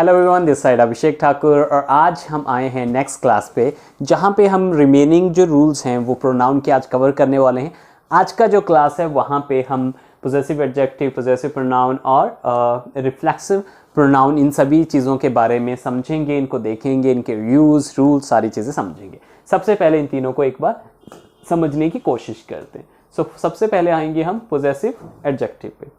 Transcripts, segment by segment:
Hello everyone, this side अभिषेक ठाकुर और आज हम आए हैं नेक्स्ट क्लास पे जहाँ पे हम रिमेनिंग जो रूल्स हैं वो प्रोनाउन के आज कवर करने वाले हैं। आज का जो क्लास है वहाँ पे हम पोजेसिव एडजेक्टिव, पोजेसिव प्रोनाउन और रिफ्लेक्सिव प्रोनाउन इन सभी चीज़ों के बारे में समझेंगे, इनको देखेंगे, इनके यूज़, रूल, सारी चीज़ें समझेंगे। सबसे पहले इन तीनों को एक बार समझने की कोशिश करते हैं। सबसे पहले आएंगे हम पोजेसिव एडजेक्टिव पे।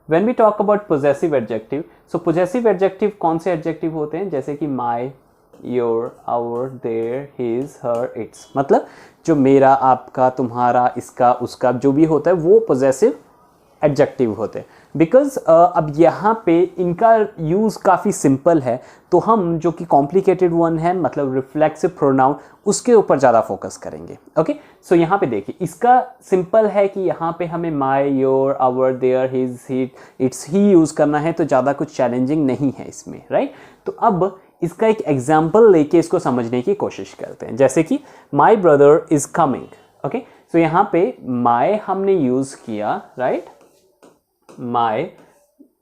When we talk about possessive adjective, so possessive adjective कौन से adjective होते हैं? जैसे कि my, your, our, their, his, her, its, मतलब जो मेरा, आपका, तुम्हारा, इसका, उसका जो भी होता है वो possessive adjective होते हैं। बिकॉज अब यहाँ पे इनका यूज़ काफ़ी सिंपल है, तो हम जो कि कॉम्प्लिकेटेड वन है मतलब रिफ्लेक्सिव प्रोनाउन उसके ऊपर ज़्यादा फोकस करेंगे। ओके, सो यहाँ पे देखिए, इसका सिंपल है कि यहाँ पे हमें my, your, our, their, his, its ही यूज़ करना है, तो ज़्यादा कुछ चैलेंजिंग नहीं है इसमें, राइट। तो अब इसका एक एग्जाम्पल लेके इसको समझने की कोशिश करते हैं। जैसे कि my brother is coming. Okay, so यहाँ पे माई हमने यूज़ किया, राइट, माई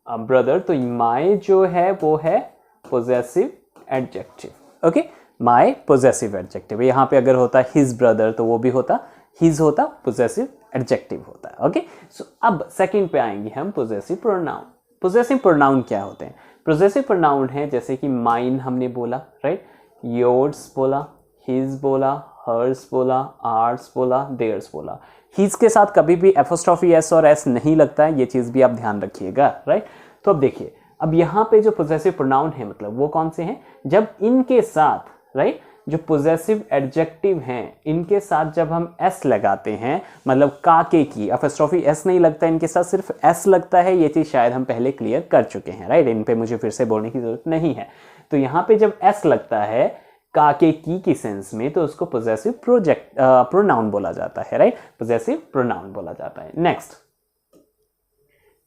ब्रदर, तो माई जो है वो है पोजेसिव एडजेक्टिव। ओके, माई पोजेसिव एडजेक्टिव। यहाँ पे अगर होता हिज ब्रदर तो वो भी होता हिज, होता पोजेसिव एडजेक्टिव होता है। ओके, सो अब सेकंड पे आएंगे हम पोजेसिव प्रोनाउन। पोजेसिव प्रोनाउन क्या होते हैं? पोजेसिव प्रोनाउन है जैसे कि माइन हमने बोला, राइट, योर्स बोला, हिज बोला, हर्स बोला, आर्स बोला, देयर्स बोला। हिज के साथ कभी भी एपोस्ट्रोफी एस और एस नहीं लगता है, ये चीज़ भी आप ध्यान रखिएगा, राइट। तो अब देखिए, अब यहाँ पे जो पोजेसिव प्रोनाउन है मतलब वो कौन से हैं? जब इनके साथ, राइट, जो पोजेसिव एडजेक्टिव हैं इनके साथ जब हम एस लगाते हैं, मतलब काके की एपोस्ट्रोफी एस नहीं लगता, इनके साथ सिर्फ एस लगता है। ये चीज़ शायद हम पहले क्लियर कर चुके हैं, राइट, इन पे मुझे फिर से बोलने की जरूरत नहीं है। तो यहाँ पे जब एस लगता है काके की सेंस में, तो उसको पोजेसिव प्रोनाउन बोला जाता है, राइट, पोजेसिव प्रोनाउन बोला जाता है। Next,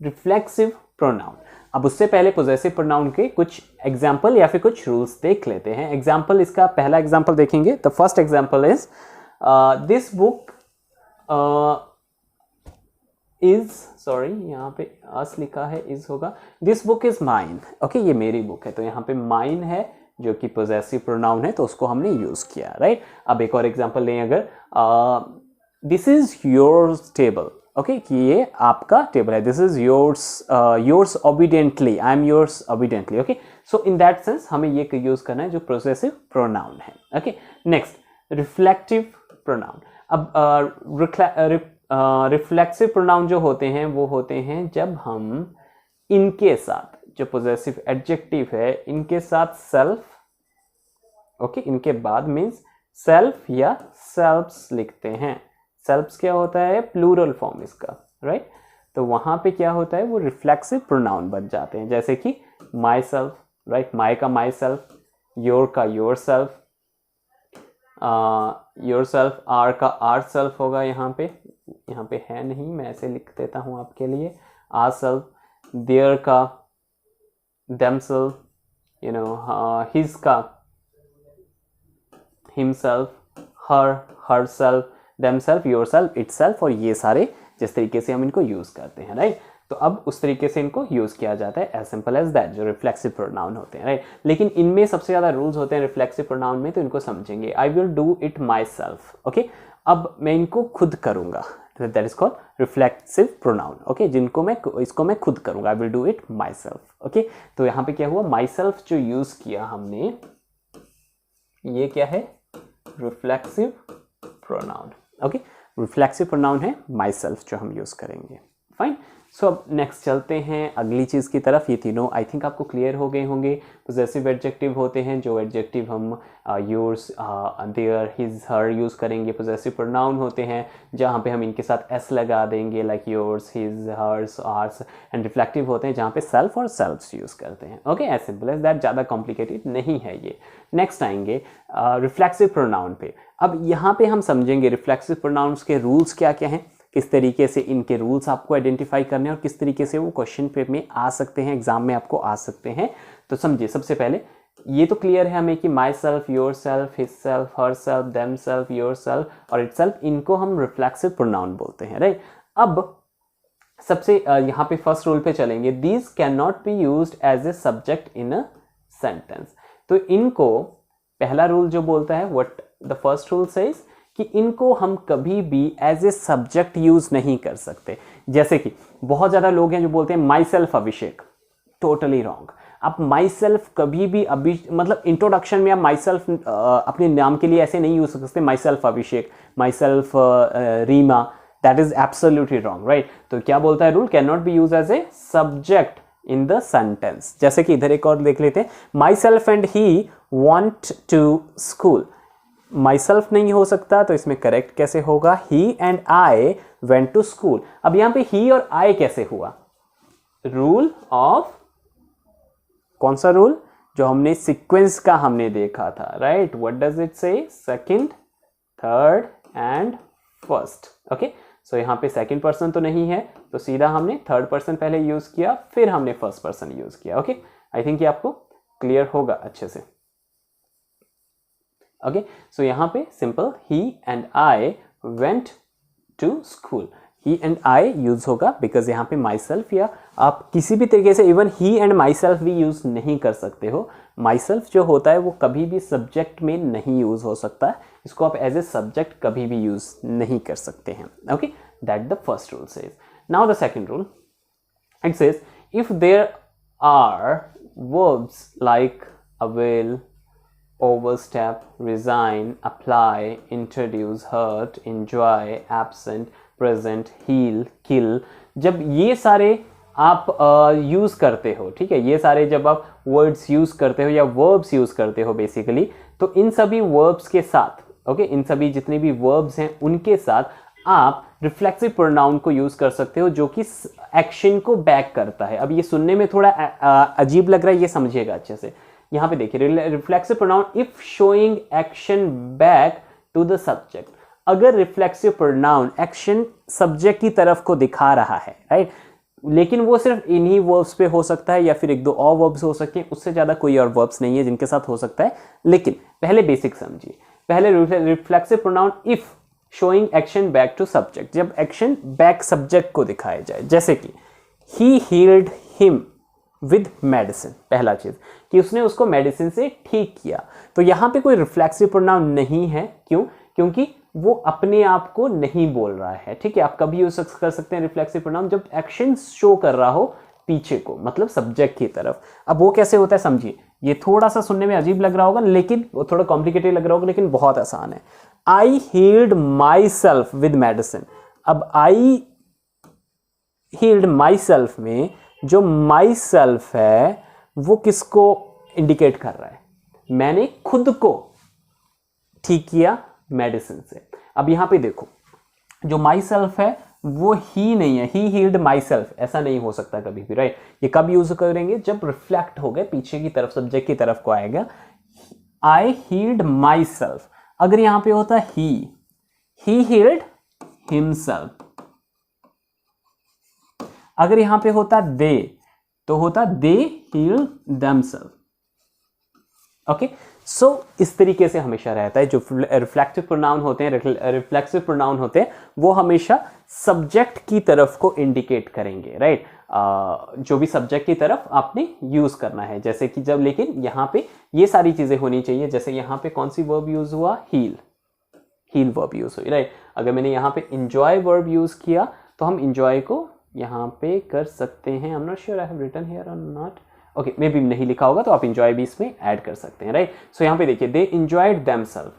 reflexive pronoun. अब उससे पहले पोजेसिव प्रोनाउन के कुछ एग्जाम्पल या फिर कुछ रूल्स देख लेते हैं। एग्जाम्पल, इसका पहला एग्जाम्पल देखेंगे। The first example is this book is, sorry यहाँ पे अस लिखा है, इज होगा, this book is mine. Okay, ये मेरी बुक है, तो यहाँ पे माइन है जो कि पोजेसिव प्रोनाउन है, तो उसको हमने यूज किया, राइट। अब एक और एग्जांपल लें, अगर this is yours table. Okay, कि ये आपका टेबल है, this is yours obediently, I am yours obediently. Okay, so in that sense हमें ये यूज करना है जो पोजेसिव प्रोनाउन है। Okay, next, reflective pronoun. अब रिफ्लेक्सिव प्रोनाउन जो होते हैं वो होते हैं जब हम इनके साथ, जो पोजेसिव एडजेक्टिव है इनके साथ सेल्फ, ओके, इनके बाद मीन्स सेल्फ या सेल्फ्स लिखते हैं। सेल्फ्स क्या होता है? प्लूरल फॉर्म इसका, राइट। तो वहां पे क्या होता है, वो रिफ्लेक्सिव प्रोनाउन बन जाते हैं। जैसे कि माई सेल्फ, राइट, माई का माई सेल्फ, योर का your self, your self, our का आर सेल्फ होगा। यहाँ पे है नहीं, मैं ऐसे लिख देता हूँ आपके लिए, आर सेल्फ, देयर का themself, his का himself, herself, themself, yourself, itself, और ये सारे जिस तरीके से हम इनको यूज करते हैं, राइट। तो अब उस तरीके से इनको यूज किया जाता है, एज सिंपल एज दैट, जो रिफ्लेक्सिव प्रोनाउन होते हैं, राइट। लेकिन इनमें सबसे ज्यादा रूल्स होते हैं रिफ्लेक्सिव प्रोनाउन में, तो इनको समझेंगे। I will do it my self. Okay, अब मैं इनको खुद करूंगा, that is called reflexive pronoun. Okay, इसको मैं खुद करूंगा, I will do it my self. Okay, तो यहाँ पे क्या हुआ, माई सेल्फ जो यूज किया हमने, ये क्या है, reflexive pronoun. Okay, reflexive pronoun है माई सेल्फ जो हम यूज करेंगे। फाइन, सो अब नेक्स्ट चलते हैं अगली चीज़ की तरफ। ये तीनों आई थिंक आपको क्लियर हो गए होंगे। पोजेसिव एडजेक्टिव होते हैं, जो एडजेक्टिव हम yours, their, his, her use करेंगे। पोजेसिव प्रोनाउन होते हैं जहाँ पे हम इनके साथ एस लगा देंगे, like yours, his, hers, ours. And reflective होते हैं जहाँ पे सेल्फ और सेल्फ्स यूज़ करते हैं। Okay, as simple as that, ज़्यादा कॉम्प्लिकेटेड नहीं है ये। नेक्स्ट आएंगे रिफ्लेक्सिव प्रोनाउन पे। अब यहाँ पे हम समझेंगे रिफ्लेक्सिव प्रोनाउंस के रूल्स क्या क्या हैं, किस तरीके से इनके रूल्स आपको आइडेंटिफाई करने हैं और किस तरीके से वो क्वेश्चन पेपर में आ सकते हैं, एग्जाम में आपको आ सकते हैं। तो समझिए, सबसे पहले ये तो क्लियर है हमें कि माई self, your self, his self, her self, them self, your self और इट सेल्फ, इनको हम रिफ्लेक्सिव प्रोनाउन बोलते हैं, राइट। अब सबसे यहाँ पे फर्स्ट रूल पे चलेंगे, these can not be used as a subject in a sentence. तो इनको पहला रूल जो बोलता है, what the first rule says, कि इनको हम कभी भी एज ए सब्जेक्ट यूज नहीं कर सकते। जैसे कि बहुत ज्यादा लोग हैं जो बोलते हैं माई सेल्फ अभिषेक, टोटली रॉन्ग। आप माई सेल्फ कभी भी मतलब इंट्रोडक्शन में आप माई सेल्फ अपने नाम के लिए ऐसे नहीं यूज कर सकते, myself Abhishek, myself Reema, that is absolutely wrong, right. तो क्या बोलता है rule, can not be use as a subject in the sentence. जैसे कि इधर एक और देख लेते हैं, myself and he want to school. Myself नहीं हो सकता, तो इसमें करेक्ट कैसे होगा, he and I went to school. अब यहां पे ही और आई कैसे हुआ, रूल ऑफ, कौन सा रूल, जो हमने सीक्वेंस का हमने देखा था, right. What does it say, second, third and first. Okay, so यहां पे सेकंड पर्सन तो नहीं है, तो सीधा हमने थर्ड पर्सन पहले यूज किया, फिर हमने फर्स्ट पर्सन यूज किया। ओके, आई थिंक ये आपको क्लियर होगा अच्छे से। ओके, सो यहां पे simple he and I went to school, he and I use होगा बिकॉज यहाँ पे माई सेल्फ, या आप किसी भी तरीके से even he and my self भी यूज नहीं कर सकते हो। माई सेल्फ जो होता है वो कभी भी सब्जेक्ट में नहीं यूज हो सकता है, इसको आप एज ए सब्जेक्ट कभी भी यूज नहीं कर सकते हैं। Okay, that the first rule says. Now the second rule, it says if there are verbs like avail, overstep, resign, apply, introduce, hurt, enjoy, absent, present, heal, kill, जब ये सारे आप यूज करते हो, ठीक है, ये सारे जब आप वर्ड्स यूज करते हो या वर्ब्स यूज करते हो बेसिकली, तो इन सभी वर्ब्स के साथ, ओके, इन सभी जितने भी वर्ब्स हैं उनके साथ आप रिफ्लेक्सिव प्रोनाउन को यूज कर सकते हो जो कि एक्शन को बैक करता है। अब ये सुनने में थोड़ा अजीब लग रहा है, ये समझिएगा अच्छे से। यहां पे देखिए, reflexive pronoun if showing action back to the subject. अगर रिफ्लेक्सिव प्रोनाउन एक्शन सब्जेक्ट की तरफ को दिखा रहा है, राइट, लेकिन वो सिर्फ इन्हीं वर्ब्स पे हो सकता है या फिर एक दो और वर्ब्स हो सकते हैं, उससे ज्यादा कोई और वर्ब्स नहीं है जिनके साथ हो सकता है। लेकिन पहले बेसिक समझिए, पहले reflexive pronoun if showing action back to subject, जब एक्शन बैक सब्जेक्ट को दिखाया जाए, जैसे कि he healed him with medicine, पहला चीज कि उसने उसको मेडिसिन से ठीक किया, तो यहां पे कोई रिफ्लेक्सिव प्रोनाउन नहीं है। क्यों? क्योंकि वो अपने आप को नहीं बोल रहा है, ठीक है। आप कभी यूज कर सकते हैं रिफ्लेक्सिव प्रोनाउन जब एक्शन शो कर रहा हो पीछे को, मतलब सब्जेक्ट की तरफ। अब वो कैसे होता है समझिए, ये थोड़ा सा सुनने में अजीब लग रहा होगा, लेकिन वो थोड़ा कॉम्प्लिकेटेड लग रहा होगा, लेकिन बहुत आसान है। I healed myself with medicine. अब आई हील्ड माई सेल्फ में जो माई सेल्फ है वो किसको इंडिकेट कर रहा है, मैंने खुद को ठीक किया मेडिसिन से। अब यहां पे देखो, जो माई सेल्फ है वो ही नहीं है, ही हील्ड माई सेल्फ, ऐसा नहीं हो सकता कभी भी, राइट। ये कब यूज करेंगे, जब रिफ्लेक्ट हो गए पीछे की तरफ, सब्जेक्ट की तरफ को आएगा, आई हील्ड माई सेल्फ। अगर यहां पे होता ही हील्ड हिमसेल्फ। अगर यहां पे होता दे, तो होता दे हील्ड देमसेल्फ। ओके, सो इस तरीके से हमेशा रहता है। जो रिफ्लेक्सिव प्रोनाउन होते हैं वो हमेशा सब्जेक्ट की तरफ को इंडिकेट करेंगे, राइट। जो भी सब्जेक्ट की तरफ आपने यूज करना है, जैसे कि जब, लेकिन यहां पे ये सारी चीजें होनी चाहिए। जैसे यहां पे कौन सी वर्ब यूज हुआ, हील वर्ब यूज हुई, राइट। अगर मैंने यहां पे इंजॉय वर्ब यूज किया तो हम इंजॉय को यहां पे कर सकते हैं। I am not sure I have written here और नॉट, ओके, मे बी नहीं लिखा होगा तो आप इंजॉय भी इसमें ऐड कर सकते हैं, राइट। सो यहां पे देखिए, they enjoyed themselves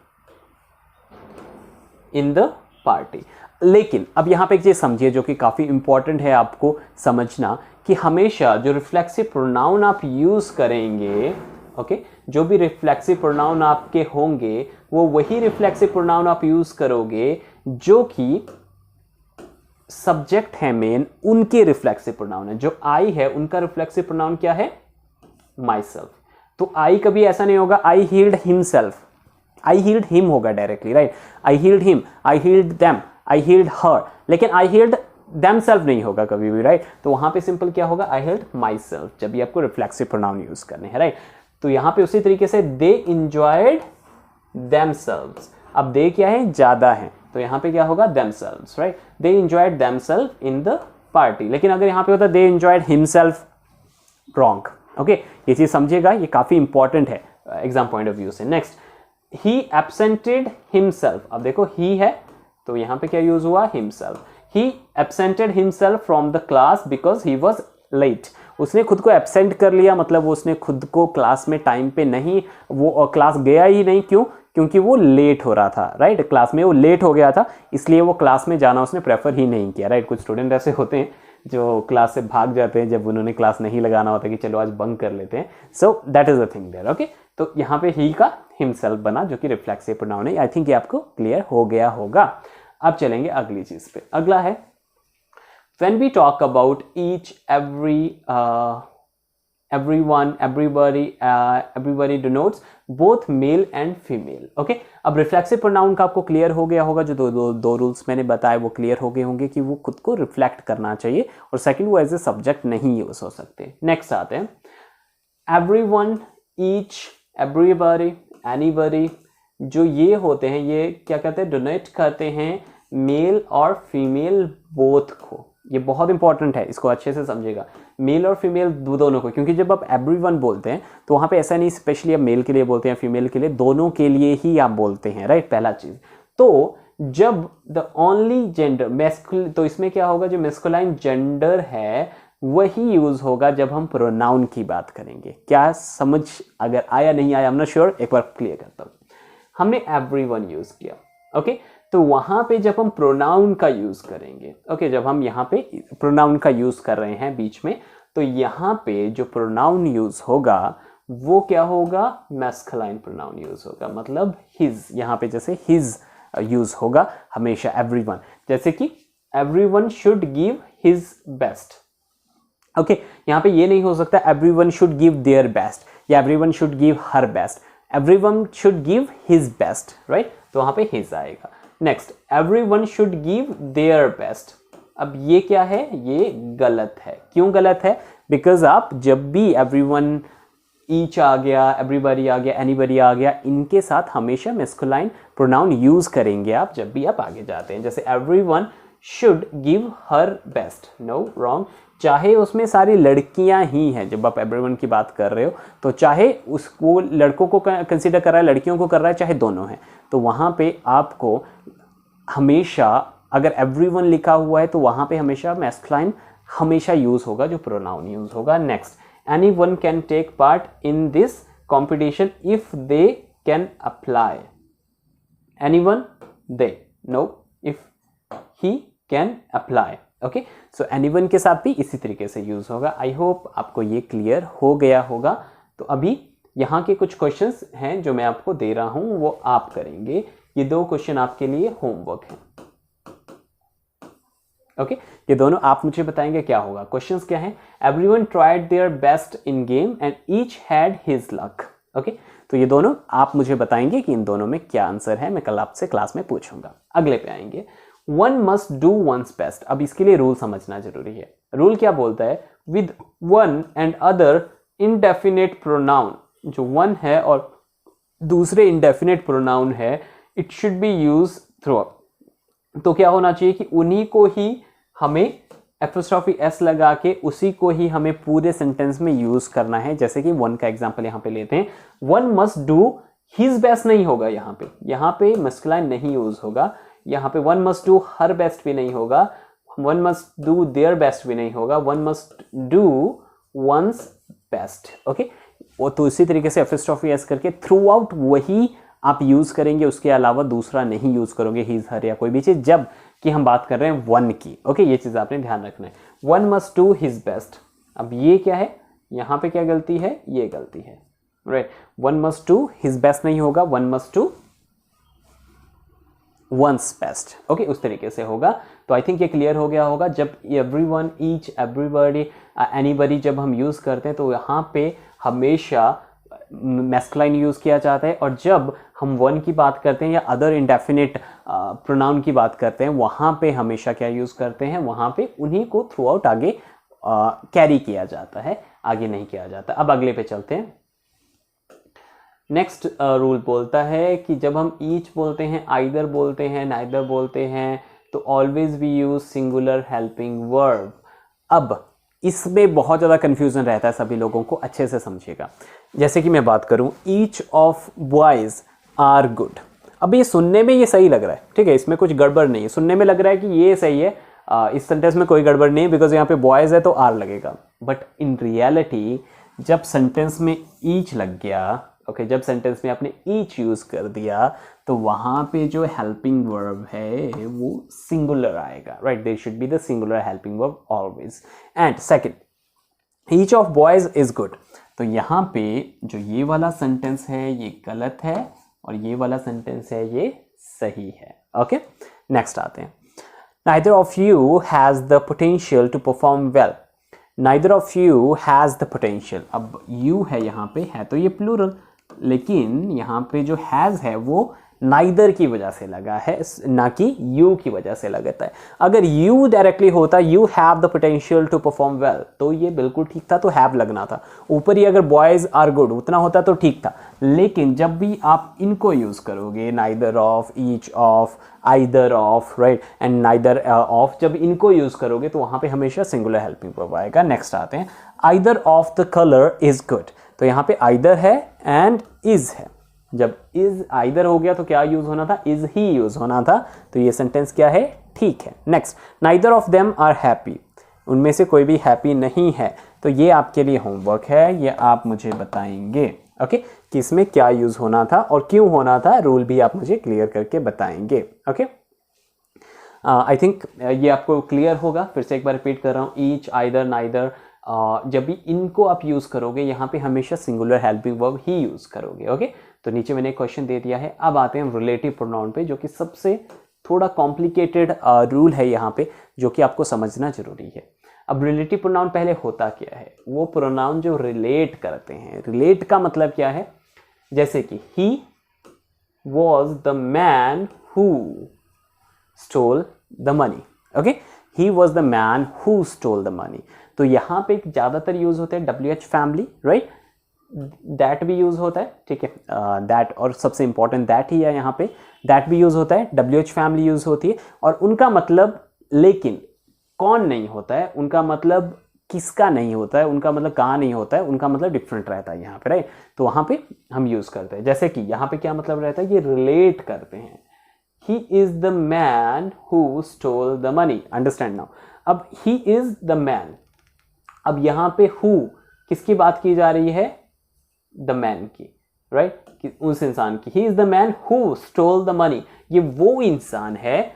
in the party. लेकिन अब यहां पे एक चीज समझिए जो कि काफी इंपॉर्टेंट है आपको समझना, कि हमेशा जो रिफ्लेक्सिव प्रोनाउन आप यूज करेंगे, ओके, जो भी रिफ्लेक्सिव प्रोनाउन आपके होंगे वो वही रिफ्लेक्सिव प्रोनाउन आप यूज करोगे जो कि सब्जेक्ट है मेन, उनके रिफ्लेक्सिव प्रोनाउन है। जो आई है उनका रिफ्लेक्सिव प्रोनाउन क्या है, माई सेल्फ। तो आई कभी ऐसा नहीं होगा आई हील्ड हिमसेल्फ, आई हील्ड हिम होगा डायरेक्टली, राइट। आई हील्ड हिम, आई हील्ड देम, आई हील्ड हर, लेकिन आई हील्ड देमसेल्फ नहीं होगा कभी भी, राइट। तो वहां पे सिंपल क्या होगा, आई हील्ड माई सेल्फ, जब भी आपको रिफ्लेक्सिव प्रोनाउन यूज करने हैं, राइट। तो यहां पे उसी तरीके से दे इंजॉयड देमसेल्व्स। अब दे क्या है, ज्यादा है, तो यहां पे क्या होगा, themselves, right. They enjoyed themselves in the party. लेकिन अगर यहां पे होता they enjoyed himself, wrong, okay, ये चीज़ समझिएगा, ये काफ़ी इंपॉर्टेंट है एग्जाम पॉइंट ऑफ व्यू से। Next, he absented himself. अब देखो ही है तो यहाँ पे क्या यूज हुआ, himself. He absented himself from the class because he was late. उसने खुद को एब्सेंट कर लिया, मतलब उसने खुद को क्लास में टाइम पे नहीं, वो क्लास गया ही नहीं। क्यों? क्योंकि वो लेट हो रहा था, राइट। क्लास में वो लेट हो गया था, इसलिए वो क्लास में जाना उसने प्रेफर ही नहीं किया, राइट। कुछ स्टूडेंट ऐसे होते हैं जो क्लास से भाग जाते हैं जब उन्होंने क्लास नहीं लगाना होता कि चलो आज बंक कर लेते हैं। So that is the thing there, okay. तो यहाँ पे ही का हिमसेल्फ बना, जो कि रिफ्लेक्सिव प्रोनाउन है। आई थिंक ये आपको क्लियर हो गया होगा। अब चलेंगे अगली चीज पे। अगला है when we talk about each, everyone, everybody denotes both male and female, okay। अब रिफ्लेक्सिव प्रोनाउन का आपको क्लियर हो गया होगा, जो दो रूल्स मैंने बताए वो क्लियर हो गए होंगे कि वो खुद को रिफ्लेक्ट करना चाहिए, और सेकंड वो एज ए सब्जेक्ट नहीं यूज हो सकते। नेक्स्ट आते हैं everyone, each, everybody, anybody। जो ये होते हैं, ये क्या कहते हैं, डोनेट करते हैं मेल और फीमेल बोथ को। ये बहुत इंपॉर्टेंट है, इसको अच्छे से समझेगा, मेल और फीमेल दोनों को। क्योंकि जब आप एवरीवन बोलते हैं तो वहाँ पे ऐसा नहीं स्पेशली आप मेल के लिए बोलते हैं, फीमेल के लिए, दोनों के लिए ही आप बोलते हैं, राइट। पहला चीज तो जब द ओनली जेंडर मैस्कुलिन, तो इसमें क्या होगा, जो मैस्कुलाइन जेंडर है वही यूज होगा जब हम प्रोनाउन की बात करेंगे। क्या समझ अगर आया नहीं आया, आई एम नॉट श्योर, एक बार क्लियर करता हूँ। हमने एवरीवन यूज किया, ओके। तो वहां पे जब हम प्रोनाउन का यूज करेंगे, ओके, जब हम यहाँ पे प्रोनाउन का यूज कर रहे हैं बीच में, तो यहाँ पे जो प्रोनाउन यूज होगा वो क्या होगा, मैस्कुलाइन प्रोनाउन यूज होगा, मतलब हिज। यहाँ पे जैसे हिज यूज होगा हमेशा एवरीवन, जैसे कि everyone should give his best, okay. यहाँ पे ये नहीं हो सकता everyone should give their best या everyone should give her best, everyone should give his best, right. तो वहाँ पे हिज आएगा। Next, everyone should give their best. अब ये क्या है, ये गलत है। क्यों गलत है? बिकॉज आप जब भी एवरीवन, ईच आ गया, एवरीबॉडी आ गया, एनीबॉडी आ गया, इनके साथ हमेशा मैस्कुलाइन प्रोनाउन यूज करेंगे आप जब भी आप आगे जाते हैं। जैसे everyone should give her best, no, wrong. चाहे उसमें सारी लड़कियां ही हैं, जब आप एवरीवन की बात कर रहे हो तो चाहे उसको लड़कों को कंसीडर कर रहा है, लड़कियों को कर रहा है, चाहे दोनों हैं, तो वहां पे आपको हमेशा अगर एवरीवन लिखा हुआ है तो वहां पे हमेशा मैस्कुलाइन हमेशा यूज होगा, जो प्रोनाउन यूज होगा। Next, anyone can take part in this competition if they can apply. Anyone, they, no, if he can apply, okay. So anyone के साथ भी इसी तरीके से यूज होगा। आई होप आपको ये क्लियर हो गया होगा। तो अभी यहाँ के कुछ क्वेश्चंस हैं जो मैं आपको दे रहा हूं, वो आप करेंगे। ये 2 क्वेश्चन आपके लिए होमवर्क है, ओके। ये दोनों आप मुझे बताएंगे क्या होगा। क्वेश्चंस क्या हैं? Everyone tried their best in game and each had his luck, okay. तो ये दोनों आप मुझे बताएंगे कि इन दोनों में क्या आंसर है। मैं कल आपसे क्लास में पूछूंगा। अगले पे आएंगे, one must do one's best. अब इसके लिए रूल समझना जरूरी है। रूल क्या बोलता है? With one and other indefinite pronoun, जो वन है और दूसरे इंडेफिनेट प्रोनाउन है, it should be use through. तो क्या होना चाहिए कि उन्हीं को ही हमें एपोस्ट्रोफी एस लगा के उसी को ही हमें पूरे सेंटेंस में यूज करना है। जैसे कि वन का एग्जांपल यहाँ पे लेते हैं, one must do his best नहीं होगा, यहाँ पे मैस्कुलाइन नहीं यूज होगा। यहाँ पे one must do her best भी नहीं होगा, one must do their best भी नहीं होगा, one must do one's best, okay. वो तो इसी तरीके से एपोस्ट्रोफी एस करके थ्रू आउट वही आप यूज करेंगे, उसके अलावा दूसरा नहीं यूज करोगे, हिज, हर या कोई भी चीज, जब कि हम बात कर रहे हैं वन की, ओके। ये चीज आपने ध्यान रखना है। One must do his best. अब ये क्या है, यहाँ पे क्या गलती है? ये गलती है, right. One must do his best नहीं होगा, one must do one's best, okay, उस तरीके से होगा। तो आई थिंक ये क्लियर हो गया होगा। जब एवरीवन, ईच, एवरीबॉडी, एनीबॉडी जब हम यूज करते हैं तो यहाँ पे हमेशा मैस्कुलाइन यूज किया जाता है, और जब हम वन की बात करते हैं या अदर इंडेफिनिट प्रोनाउन की बात करते हैं, वहाँ पे हमेशा क्या यूज करते हैं, वहाँ पे उन्हीं को थ्रू आउट आगे कैरी किया जाता है, आगे नहीं किया जाता। अब अगले पे चलते हैं। नेक्स्ट रूल बोलता है कि जब हम ईच बोलते हैं, आइदर बोलते हैं, नाइदर बोलते हैं, तो always we use singular helping verb. अब इसमें बहुत ज़्यादा कन्फ्यूज़न रहता है सभी लोगों को, अच्छे से समझिएगा। जैसे कि मैं बात करूं, each of boys are good. अब ये सुनने में ये सही लग रहा है, ठीक है, इसमें कुछ गड़बड़ नहीं है, सुनने में लग रहा है कि ये सही है, इस सेंटेंस में कोई गड़बड़ नहीं है बिकॉज यहाँ पे बॉयज़ है तो आर लगेगा। बट इन रियलिटी जब सेंटेंस में ईच लग गया, ओके, जब सेंटेंस में आपने ईच यूज़ कर दिया तो वहाँ पे जो हेल्पिंग वर्ब है वो सिंगुलर आएगा, right. There should be the singular helping verb always. And second, each of boys is good. तो यहाँ पे जो ये वाला सेंटेंस है ये गलत है और ये वाला सेंटेंस है ये सही है। ओके, नेक्स्ट आते हैं। Neither of you has the potential to perform well. Neither of you has the potential. अब you है यहाँ पे, है तो ये plural, लेकिन यहाँ पे जो has है वो neither की वजह से लगा है, ना कि you की वजह से लगता है। अगर you डायरेक्टली होता you have the potential to perform well तो ये बिल्कुल ठीक था, तो have लगना था। ऊपर ही अगर boys are good उतना होता तो ठीक था, लेकिन जब भी आप इनको यूज़ करोगे neither of, each of, either of, right, and neither of, जब इनको यूज़ करोगे तो वहाँ पे हमेशा सिंगुलर हेल्पिंग वर्ब आएगा। नेक्स्ट आते हैं, either of the color is good। तो यहाँ पे either है and is है। जब is either हो गया तो क्या यूज़ होना था, is ही यूज़ होना था, तो ये सेंटेंस क्या है, ठीक है। Next, neither of them are happy। उनमें से कोई भी हैप्पी नहीं है, तो ये आपके लिए होमवर्क है, ये आप मुझे बताएंगे, ओके, कि इसमें क्या यूज़ होना था और क्यों होना था, रूल भी आप मुझे क्लियर करके बताएंगे। ओके, आई थिंक ये आपको क्लियर होगा। फिर से एक बार रिपीट कर रहा हूँ, ईच, आइदर, नाइदर, जब भी इनको आप यूज़ करोगे यहाँ पे हमेशा सिंगुलर हेल्पिंग वर्ब ही यूज़ करोगे। ओके, तो नीचे मैंने एक क्वेश्चन दे दिया है। अब आते हैं हम रिलेटिव प्रोनाउन पे, जो कि सबसे थोड़ा कॉम्प्लिकेटेड रूल है यहाँ पे, जो कि आपको समझना जरूरी है। अब रिलेटिव प्रोनाउन पहले होता क्या है, वो प्रोनाउन जो रिलेट करते हैं। रिलेट का मतलब क्या है, जैसे कि he was the man who stole the money. Okay, he was the man who stole the money. तो यहाँ पे ज़्यादातर यूज होते हैं WH फैमिली, राइट, दैट भी यूज होता है, ठीक है, दैट, और सबसे इंपॉर्टेंट दैट ही है यहाँ पे, दैट भी यूज होता है, WH फैमिली यूज होती है, और उनका मतलब, लेकिन कौन नहीं होता है, उनका मतलब किसका नहीं होता है, उनका मतलब कहाँ नहीं होता है, उनका मतलब डिफरेंट रहता है यहाँ पे, राइट। तो वहाँ पे हम यूज करते हैं। जैसे कि यहाँ पे क्या मतलब रहता है, ये रिलेट करते हैं, ही is the man who stole the money. Understand now. अब ही इज द मैन, अब यहाँ पे हु किसकी बात की जा रही है, द मैन की, राइट, उस इंसान की। ही is the man who stole the money, ये वो इंसान है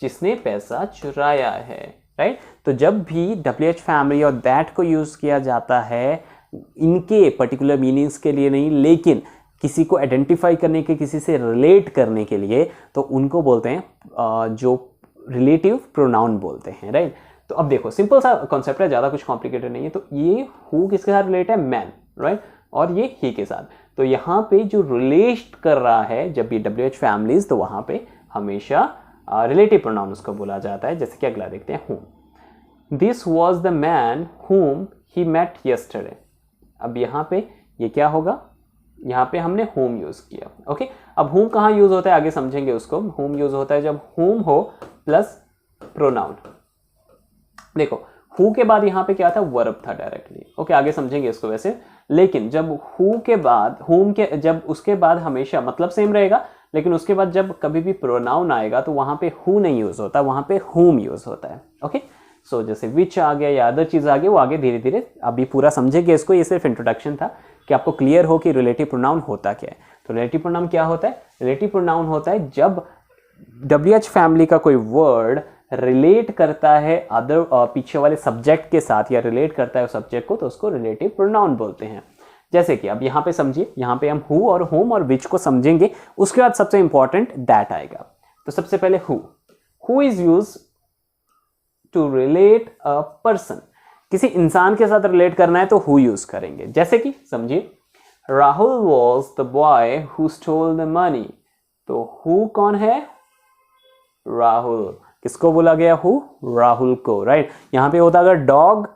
जिसने पैसा चुराया है, राइट। तो जब भी WH फैमिली और दैट को यूज किया जाता है, इनके पर्टिकुलर मीनिंग्स के लिए नहीं, लेकिन किसी को आइडेंटिफाई करने के, किसी से रिलेट करने के लिए, तो उनको बोलते हैं जो रिलेटिव प्रोनाउन बोलते हैं, राइट। तो अब देखो, सिंपल सा कॉन्सेप्ट है, ज़्यादा कुछ कॉम्प्लिकेटेड नहीं है। तो ये हु किसके साथ रिलेट है, मैन, राइट, और ये ही के साथ। तो यहाँ पे जो रिलेट कर रहा है जब भी WH फैमिलीज, तो वहाँ पे हमेशा रिलेटिव प्रोनाउन उसको बोला जाता है। जैसे कि अगला देखते हैं, whom। This was the man whom he met yesterday। अब यहाँ पे ये क्या होगा, यहाँ पे हमने whom यूज किया। ओके, अब whom कहाँ यूज होता है आगे समझेंगे उसको। whom यूज होता है जब whom हो प्लस प्रोनाउन। देखो, who के बाद यहाँ पे क्या था, वर्ब था डायरेक्टली। ओके, आगे समझेंगे इसको वैसे, लेकिन जब who के बाद, whom के जब उसके बाद हमेशा मतलब सेम रहेगा, लेकिन उसके बाद जब कभी भी प्रोनाउन आएगा तो वहाँ पे who नहीं यूज होता, वहाँ पे whom यूज होता है। ओके, सो जैसे which आ गया या अदर चीज़ आ गई, वो आगे धीरे धीरे अभी पूरा समझेंगे इसको। ये सिर्फ इंट्रोडक्शन था कि आपको क्लियर हो कि रिलेटिव प्रोनाउन होता क्या है। तो रिलेटिव प्रोनाउन क्या होता है, रिलेटिव प्रोनाउन होता है जब WH फैमिली का कोई वर्ड रिलेट करता है अदर पीछे वाले सब्जेक्ट के साथ, या रिलेट करता है उस सब्जेक्ट को, तो उसको रिलेटिव प्रोनाउन बोलते हैं। जैसे कि अब यहाँ पे समझिए, यहाँ पे हम हु और होम और विच को समझेंगे, उसके बाद सबसे इंपॉर्टेंट दैट आएगा। तो सबसे पहले who is use to relate a person. किसी इंसान के साथ रिलेट करना है तो हु यूज करेंगे। जैसे कि समझिए, Rahul was the boy who stole the money. तो हु कौन है, राहुल। किसको बोला गया, हु, राहुल को, राइट। यहाँ पे होता अगर डॉग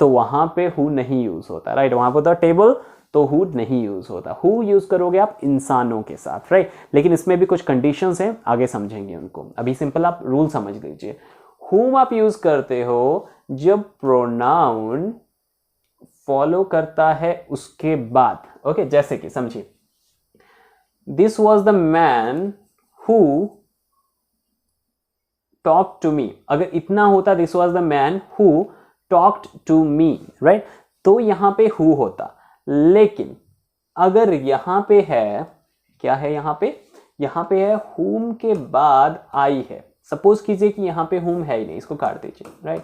तो वहां पे हु नहीं यूज होता, राइट। वहां पे होता टेबल तो हु नहीं यूज होता। हु यूज करोगे आप इंसानों के साथ, राइट। लेकिन इसमें भी कुछ कंडीशंस हैं, आगे समझेंगे उनको। अभी सिंपल आप रूल समझ लीजिए। हुम आप यूज करते हो जब प्रोनाउन फॉलो करता है उसके बाद। ओके, जैसे कि समझिए, this was the man who talk to me, अगर इतना होता this was the man who talked to me, right, तो यहां पे हु होता। लेकिन अगर यहां पे है, क्या है यहां पे है whom के बाद आई है। सपोज कीजिए कि यहां पे whom है ही नहीं, इसको काट दीजिए, राइट,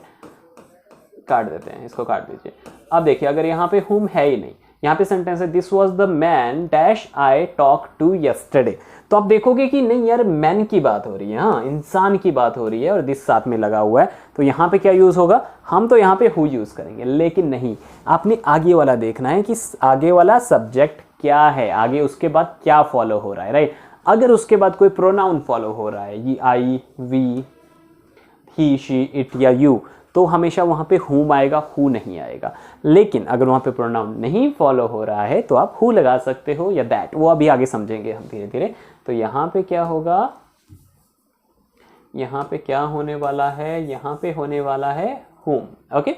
काट देते हैं, इसको काट दीजिए। अब देखिए, अगर यहाँ पे whom है ही नहीं, यहाँ पे सेंटेंस है this was the man dash I talk to yesterday, तो आप देखोगे कि नहीं यार मैन की बात हो रही है, हाँ इंसान की बात हो रही है और दिस साथ में लगा हुआ है, तो यहाँ पे क्या यूज होगा, हम तो यहाँ पे हु यूज करेंगे। लेकिन नहीं, आपने आगे वाला देखना है कि आगे वाला सब्जेक्ट क्या है, आगे उसके बाद क्या फॉलो हो रहा है, राइट। अगर उसके बाद कोई प्रोनाउन फॉलो हो रहा है, ये आई, वी, ही, शी, इट या यू, तो हमेशा वहां पे whom आएगा, हु नहीं आएगा। लेकिन अगर वहां पे प्रोनाउन नहीं फॉलो हो रहा है तो आप हु लगा सकते हो या दैट, वो अभी आगे समझेंगे हम धीरे धीरे। तो यहाँ पे क्या होगा, यहाँ पे क्या होने वाला है, यहाँ पे होने वाला है whom। ओके,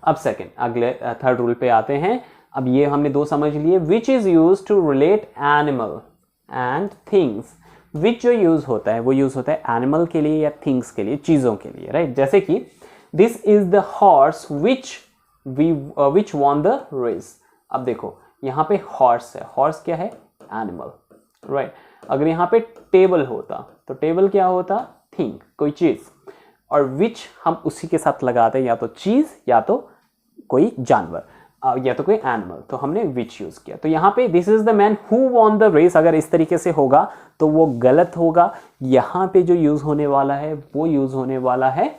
अब सेकेंड, अगले थर्ड रूल पे आते हैं। अब ये हमने दो समझ लिए, which is use to relate animal and things. Which जो यूज होता है वो यूज होता है एनिमल के लिए या थिंग्स के लिए, चीजों के लिए, राइट। जैसे कि this is the horse which won the race. अब देखो यहाँ पे हॉर्स है, हॉर्स क्या है, एनिमल, राइट। अगर यहाँ पे टेबल होता तो टेबल क्या होता, थिंग, कोई चीज, और विच हम उसी के साथ लगाते हैं, या तो चीज या तो कोई जानवर या तो कोई एनिमल, तो हमने विच यूज किया। तो यहाँ पे this is the man who won the race, अगर इस तरीके से होगा तो वो गलत होगा। यहाँ पे जो यूज होने वाला है वो यूज होने वाला है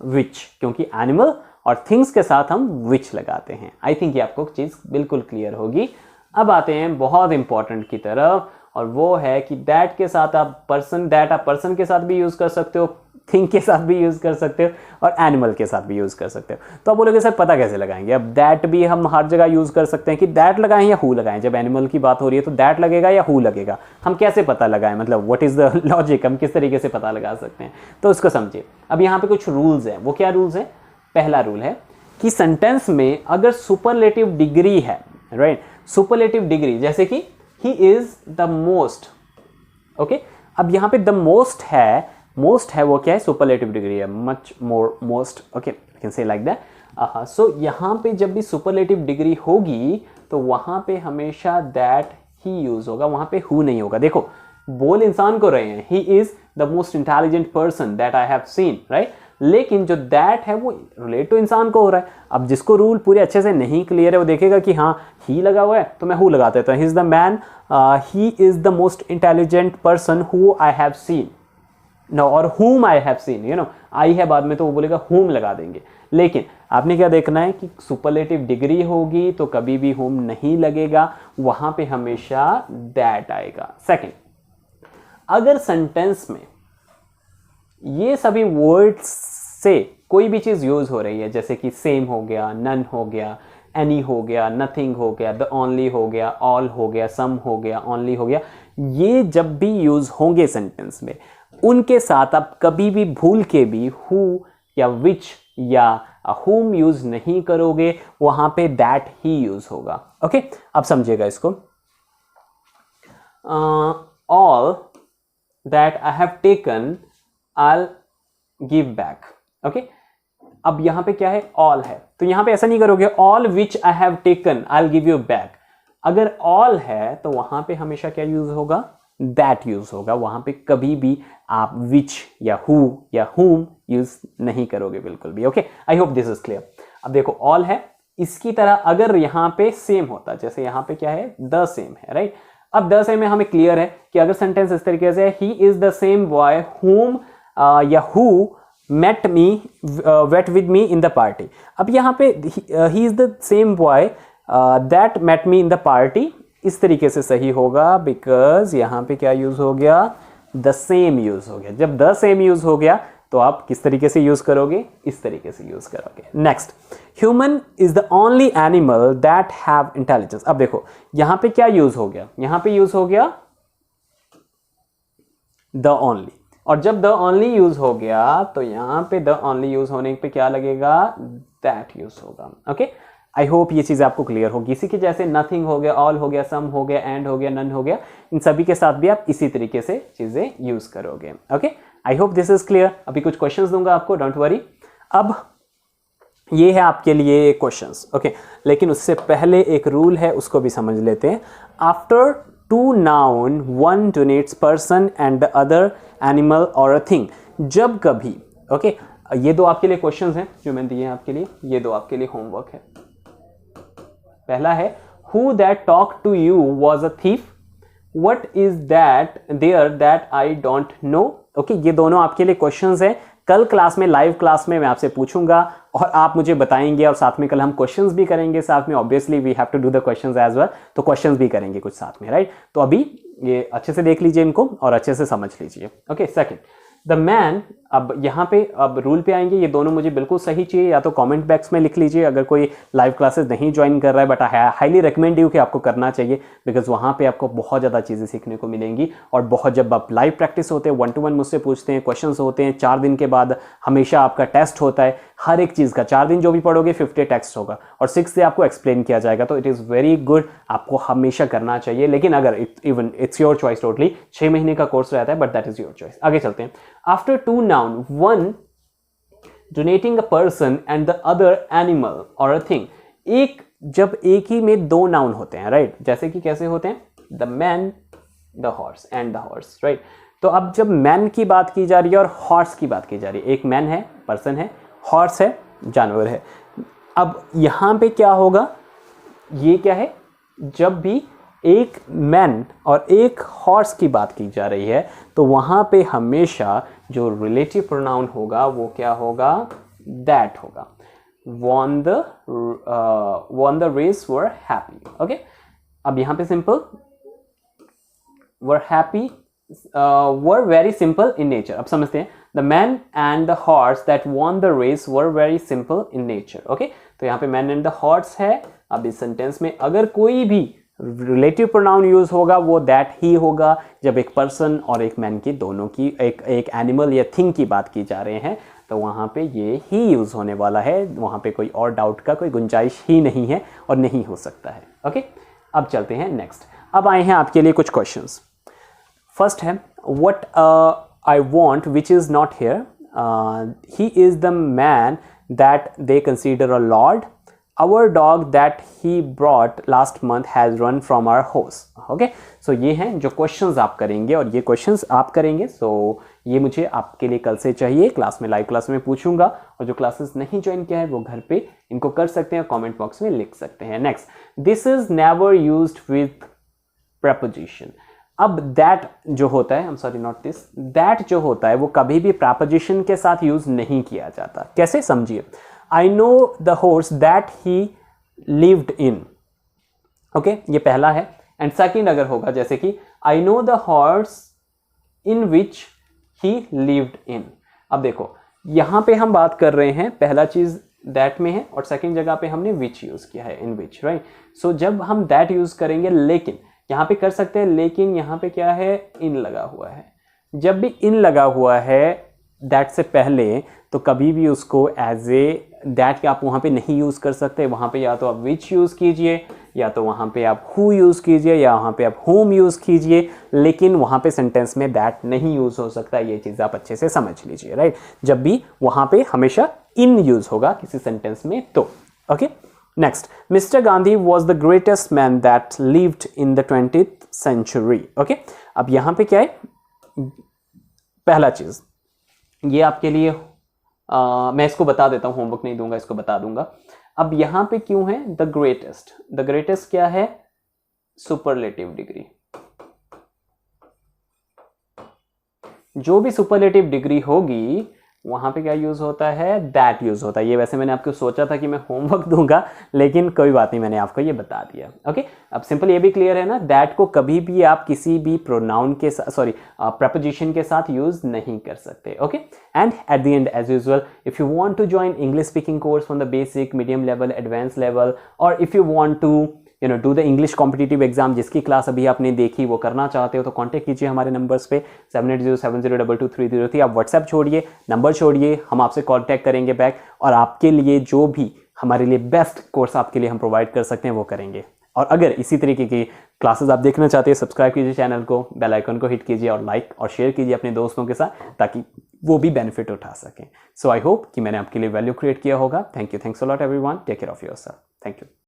विच, क्योंकि एनिमल और थिंग्स के साथ हम विच लगाते हैं। आई थिंक ये आपको चीज बिल्कुल क्लियर होगी। अब आते हैं बहुत इंपॉर्टेंट की तरफ, और वो है कि दैट के साथ आप पर्सन, दैट आप पर्सन के साथ भी यूज कर सकते हो, थिंग के साथ भी यूज कर सकते हो और एनिमल के साथ भी यूज कर सकते हो। तो आप बोलोगे सर पता कैसे लगाएंगे, अब दैट भी हम हर जगह यूज कर सकते हैं कि दैट लगाएं या हु लगाएं। जब एनिमल की बात हो रही है तो दैट लगेगा या हु लगेगा, हम कैसे पता लगाएं, मतलब व्हाट इज द लॉजिक, हम किस तरीके से पता लगा सकते हैं, तो उसको समझिए। अब यहाँ पे कुछ रूल्स हैं, वो क्या रूल्स हैं। पहला रूल है कि सेंटेंस में अगर सुपरलेटिव डिग्री है, राइट, सुपरलेटिव डिग्री, जैसे कि ही इज द मोस्ट, ओके, अब यहाँ पे द मोस्ट है, मोस्ट है वो क्या है, सुपरलेटिव डिग्री है, much more, most, okay, I can say like that. So यहाँ पे जब भी सुपरलेटिव डिग्री होगी तो वहां पे हमेशा दैट ही यूज होगा, वहां पे हु नहीं होगा। देखो बोल इंसान को रहे हैं, ही is the most intelligent person that I have scene, right, लेकिन जो दैट है वो रिलेट टू इंसान को हो रहा है। अब जिसको रूल पूरे अच्छे से नहीं क्लियर है वो देखेगा कि हाँ ही लगा हुआ है तो मैं हु लगा देता हूँ, he is the man, he is the most intelligent person who I have seen, no, और whom I have seen, you know, आई है बाद में तो वो बोलेगा whom लगा देंगे। लेकिन आपने क्या देखना है कि सुपरलेटिव डिग्री होगी तो कभी भी whom नहीं लगेगा, वहां पे हमेशा that आएगा। सेकंड, अगर सेंटेंस में ये सभी वर्ड्स से कोई भी चीज यूज हो रही है, जैसे कि सेम हो गया, नन हो गया, एनी हो गया, नथिंग हो गया, द ओनली हो गया, ऑल हो गया, सम हो गया, ओनली हो गया, ये जब भी यूज होंगे सेंटेंस में, उनके साथ आप कभी भी भूल के भी हु या विच या whom यूज नहीं करोगे, वहां पे दैट ही यूज होगा। ओके, अब समझिएगा इसको। All that I have taken I give back. Okay, अब यहां पे क्या है, ऑल है, तो यहां पे ऐसा नहीं करोगे all which I have taken I give you back. अगर ऑल है तो वहां पे हमेशा क्या यूज होगा, दैट यूज होगा, वहां पे कभी भी आप विच या हु या whom यूज नहीं करोगे बिल्कुल भी। Okay, I hope this is clear. अब देखो ऑल है, इसकी तरह अगर यहाँ पे सेम होता, जैसे यहाँ पे क्या है, द सेम है, राइट। अब द सेम में हमें क्लियर है कि अगर सेंटेंस इस तरीके से ही is the same boy whom या who met me went with me in the party। अब यहाँ पे he is the same boy that met me in the party, इस तरीके से सही होगा, बिकॉज यहाँ पे क्या यूज हो गया, द सेम यूज हो गया। जब द सेम यूज हो गया तो आप किस तरीके से यूज करोगे, इस तरीके से यूज करोगे। Next, human is the only animal that have intelligence. अब देखो यहाँ पे क्या यूज हो गया, यहाँ पे यूज हो गया द ओनली, और जब द ओनली यूज हो गया तो यहाँ पे द ओनली यूज होने पे क्या लगेगा, दैट यूज होगा। ओके, आई होप ये चीज़ आपको क्लियर होगी। इसी के जैसे नथिंग हो गया, ऑल हो गया, सम हो गया, एंड हो गया, नन हो गया, इन सभी के साथ भी आप इसी तरीके से चीज़ें यूज करोगे। Okay, I hope this is clear. अभी कुछ क्वेश्चंस दूंगा आपको, डोंट वरी। अब ये है आपके लिए क्वेश्चंस। ओके, लेकिन उससे पहले एक रूल है, उसको भी समझ लेते हैं। After two noun one donates person and the other animal और अ थिंग। जब कभी, ओके, ये दो आपके लिए क्वेश्चंस हैं जो मैंने दिए हैं आपके लिए, ये दो आपके लिए होमवर्क है। पहला है who that talk to you was a thief, what is that there that I don't know. Okay, ये दोनों आपके लिए क्वेश्चंस हैं। कल क्लास में, लाइव क्लास में मैं आपसे पूछूंगा और आप मुझे बताएंगे, और साथ में कल हम क्वेश्चंस भी करेंगे साथ में। Obviously we have to do the questions as well, तो क्वेश्चंस भी करेंगे कुछ साथ में, राइट। तो अभी ये अच्छे से देख लीजिए इनको और अच्छे से समझ लीजिए। Okay, second, the man. अब यहाँ पे अब रूल पे आएंगे, ये दोनों मुझे बिल्कुल सही चाहिए, या तो कमेंट बॉक्स में लिख लीजिए अगर कोई लाइव क्लासेस नहीं ज्वाइन कर रहा है, but I highly recommend you कि आपको करना चाहिए, बिकॉज वहाँ पे आपको बहुत ज़्यादा चीज़ें सीखने को मिलेंगी। और बहुत, जब आप लाइव प्रैक्टिस होते हैं, 1 to 1 मुझसे पूछते हैं, क्वेश्चंस होते हैं, 4 दिन के बाद हमेशा आपका टेस्ट होता है, हर एक चीज़ का 4 दिन जो भी पढ़ोगे 50 टेक्स्ट होगा और 6 से आपको एक्सप्लेन किया जाएगा। तो इट इज़ वेरी गुड, आपको हमेशा करना चाहिए। लेकिन अगर even it's your choice totally, 6 महीने का कोर्स रहता है, but that is your choice. आगे चलते हैं। After two noun one donating a person and the other animal और अ थिंग। एक, जब एक ही में दो नाउन होते हैं, राइट, जैसे कि कैसे होते हैं, the man, the horse and the horse, right. तो अब जब मैन की बात की जा रही है और हॉर्स की बात की जा रही है, एक मैन है, पर्सन है, हॉर्स है, जानवर है। अब यहां पे क्या होगा, ये क्या है, जब भी एक मैन और एक हॉर्स की बात की जा रही है तो वहां पे हमेशा जो रिलेटिव प्रोनाउन होगा वो क्या होगा, दैट होगा। won the race were happy। Okay, अब यहां पे simple, were happy, were very simple in nature। अब समझते हैं, the man and the horse that won the race were very simple in nature। Okay, तो यहाँ पे man and the horse है। अब इस सेंटेंस में अगर कोई भी रिलेटिव प्रोनाउन यूज होगा वो दैट ही होगा। जब एक पर्सन और एक मैन की, दोनों की, एक एनिमल या थिंग की बात की जा रहे हैं तो वहाँ पे ये ही यूज होने वाला है। वहाँ पे कोई और डाउट का कोई गुंजाइश ही नहीं है और नहीं हो सकता है। ओके, अब चलते हैं नेक्स्ट। अब आए हैं आपके लिए कुछ क्वेश्चंस। फर्स्ट है what I want which is not here, he is the man that they consider a Lord, our dog that he brought last month has run from our house। Okay, so ये हैं जो questions आप करेंगे और ये questions आप करेंगे। सो ये मुझे आपके लिए कल से चाहिए, क्लास में, लाइव क्लास में पूछूंगा। और जो क्लासेस नहीं ज्वाइन किया है वो घर पे इनको कर सकते हैं, कमेंट बॉक्स में लिख सकते हैं। Next, this is never used with preposition. अब दैट जो होता है, I am sorry not this, that जो होता है वो कभी भी प्रपोजिशन के साथ यूज नहीं किया जाता। कैसे, समझिए। I know the horse that he lived in। Okay, ये पहला है। एंड सेकंड अगर होगा जैसे कि I know the horse in which he lived in। अब देखो यहां पे हम बात कर रहे हैं, पहला चीज that में है और सेकंड जगह पे हमने which यूज किया है, in which, राइट। सो जब हम that यूज करेंगे, लेकिन यहां पे कर सकते हैं, लेकिन यहां पे क्या है, in लगा हुआ है। जब भी in लगा हुआ है that से पहले, तो कभी भी उसको एज ए दैट के आप वहाँ पे नहीं यूज़ कर सकते। वहाँ पे या तो आप विच यूज़ कीजिए, या तो वहाँ पे आप हु यूज़ कीजिए, या वहाँ पे आप होम यूज़ कीजिए, लेकिन वहाँ पे सेंटेंस में दैट नहीं यूज़ हो सकता। ये चीज़ आप अच्छे से समझ लीजिए, राइट। जब भी वहाँ पे हमेशा इन यूज़ होगा किसी सेंटेंस में तो। Okay, next, mister Gandhi was the greatest man that lived in the 20th century। Okay, अब यहाँ पे क्या है, पहला चीज़ ये आपके लिए मैं इसको बता देता हूं, होमवर्क नहीं दूंगा, इसको बता दूंगा। अब यहां पे क्यों है द ग्रेटेस्ट, द ग्रेटेस्ट क्या है, सुपरलेटिव डिग्री। जो भी सुपरलेटिव डिग्री होगी वहां पे क्या यूज होता है, दैट यूज होता है। ये वैसे मैंने आपको सोचा था कि मैं होमवर्क दूंगा, लेकिन कोई बात नहीं, मैंने आपको ये बता दिया। ओके, अब सिंपल ये भी क्लियर है ना, दैट को कभी भी आप किसी भी प्रोनाउन के साथ, सॉरी प्रपोजिशन के साथ यूज नहीं कर सकते। Okay, and at the end as usual, if you want to join English speaking course from the basic, medium level, advance level, और if you want to do the English competitive exam, जिसकी class अभी आपने देखी वो करना चाहते हो तो कांटेक्ट कीजिए हमारे नंबर्स पे 7807022303। आप व्हाट्सएप छोड़िए, नंबर छोड़िए, हम आपसे कांटेक्ट करेंगे बैक, और आपके लिए जो भी हमारे लिए बेस्ट कोर्स आपके लिए हम प्रोवाइड कर सकते हैं वो करेंगे। और अगर इसी तरीके की क्लासेस आप देखना चाहते हैं, सब्सक्राइब कीजिए चैनल को, बेल आइकन को हिट कीजिए और लाइक और शेयर कीजिए अपने दोस्तों के साथ, ताकि वो भी बेनिफिट उठा सकें। सो आई होप कि मैंने आपके लिए वैल्यू क्रिएट किया होगा। Thank you, thanks a lot everyone, take care of yourself, thank you.